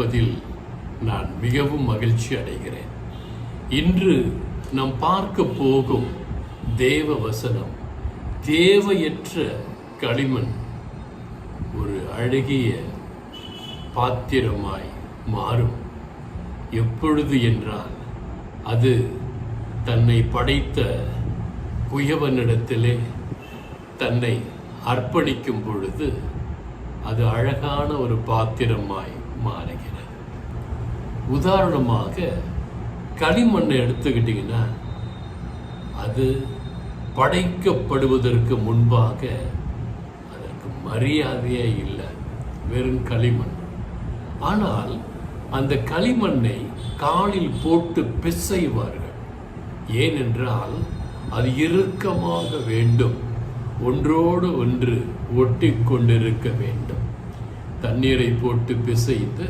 இருப்பதில் நான் மிகவும் மகிழ்ச்சி அடைகிறேன். இன்று நாம் பார்க்க போகும் தேவ வசனம், தேவையற்ற களிமண் ஒரு அழகிய பாத்திரமாய் மாறும். எப்பொழுது என்றால், அது தன்னை படைத்த குயவனிடத்திலே தன்னை அர்ப்பணிக்கும் பொழுது அது அழகான ஒரு பாத்திரமாய் மாறுகிறது. உதாரணமாக களிமண்ணை எடுத்துக்கிட்டிங்கன்னா, அது படைக்கப்படுவதற்கு முன்பாக அதற்கு மரியாதையே இல்லை, வெறும் களிமண். ஆனால் அந்த களிமண்ணை காலில் போட்டு பிசைவார்கள். ஏனென்றால் அது இறுக்கமாக வேண்டும், ஒன்றோடு ஒன்று ஒட்டி கொண்டிருக்க வேண்டும். தண்ணீரை போட்டு பிசைந்து